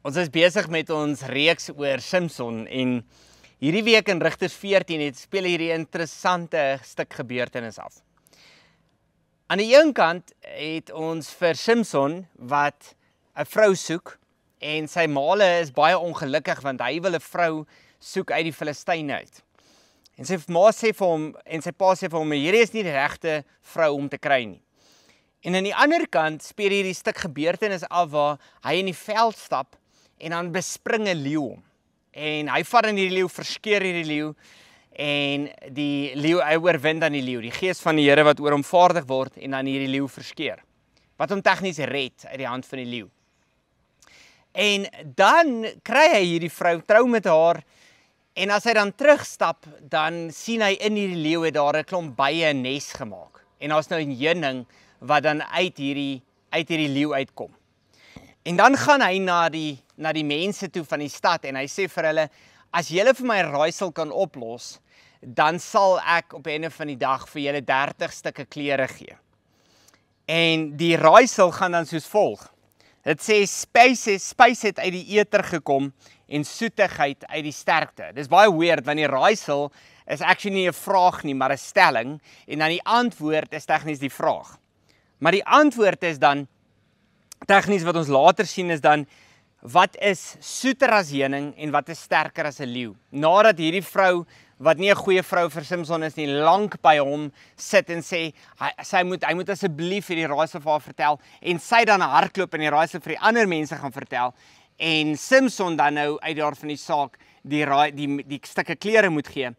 Ons is besig met ons reeks oor Samson en hierdie week in Rigters 14 speel hierdie interessante stuk gebeurtenis af. Aan die een kant het ons vir Samson wat 'n vrou soek en sy maale is baie ongelukkig want hy wil 'n vrou soek uit die Filistyne uit. En sy ma sê vir hom en sy pa sê vir hom hierdie is nie die regte vrou om te kry nie. En aan die ander kant speel hierdie stuk gebeurtenis af waar hy in die veld stap en dan bespring 'n leeu hom. En hy vat in hierdie leeu, verskeur hierdie leeu en die leeu hy oorwin dan die leeu. Die gees van die Here wat oor hom vaardig word en dan hierdie leeu verskeur. Wat hom tegnies red uit die hand van die leeu. En dan kry hy hierdie vrou, trou met haar en as hy dan terugstap, dan sien hy in hierdie leeu het daar 'n klomp bye 'n nes gemaak. En daar's nou 'n heuning wat dan uit hierdie leeu uitkom. En dan gaan hy na die mense toe van die stad en hy sê vir hulle, as julle vir my 'n raaisel kan oplos, dan sal ek op 'n einde van die dag vir julle 30 stukke klere gee. En die raaisel gaan dan soos volg. Dit sê spys het uit die eter gekom en soetigheid uit die sterkte. Dis baie weird want die raaisel is actually nie 'n vraag nie, maar 'n stelling en dan die antwoord is tegnies die vraag. Maar die antwoord is dan tegnies wat ons later sien is dan wat is soeter as heuning en wat is sterker as 'n leeu. Nadat hierdie vrou wat nie 'n goeie vrou vir Samson is nie, lank by hom sit en sê hy moet asseblief hierdie raaisel vir haar vertel en sy dan hardloop en die raaisel vir die ander mense gaan vertel en Samson dan nou uit daar van die saak die stukke klere moet gee.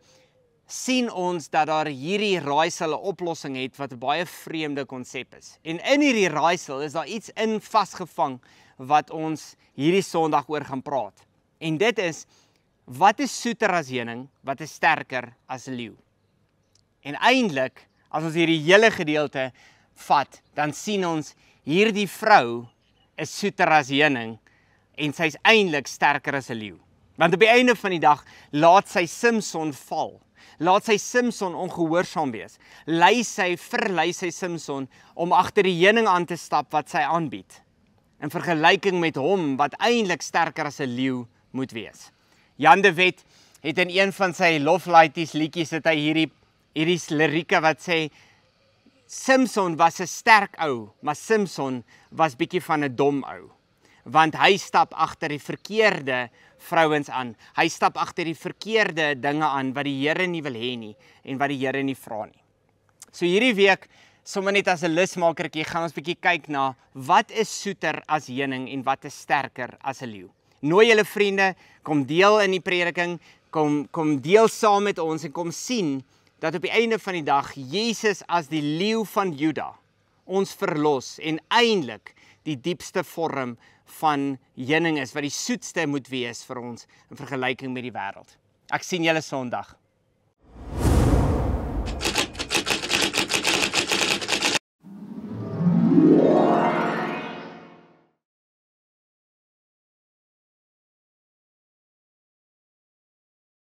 Sien ons dat daar hierdie raaisel 'n oplossing het wat 'n baie vreemde konsep is. En in hierdie raaisel is daar iets in vasgevang wat ons hierdie Sondag oor gaan praat. En dit is, wat is soeter as heuning, wat is sterker as 'n leeu? En eintlik, as ons hierdie hele gedeelte vat, dan sien ons hierdie vrou is soeter as heuning en sy's eintlik sterker as 'n leeu. Want op die einde van die dag laat sy Samson val. Laat sy Samson ongehoorsaam wees. Verlei sy Samson om agter die heuning aan te stap wat sy aanbied. In vergelyking met hom wat eintlik sterker as 'n leeu moet wees. Jan de Wet het in een van sy Love Lighties liedjies het hy hierdie lirieke wat sê Samson was 'n sterk ou, maar Samson was bietjie van 'n dom ou. Want hy stap agter die verkeerde vrouens aan. Hy stap agter die verkeerde dinge aan wat die Here nie wil hê nie en wat die Here nie vra nie. So hierdie week, sommer net as 'n lusmakertjie, gaan ons bietjie kyk na wat is soeter as heuning en wat is sterker as 'n leeu. Nooi julle vriende, kom deel in die prediking, kom deel saam met ons en kom sien dat op die einde van die dag Jesus as die leeu van Juda ons verlos en eintlik die diepste vorm van heuning is, wat die soetste moet wees vir ons in vergelyking met die wêreld. Ek sien julle Sondag.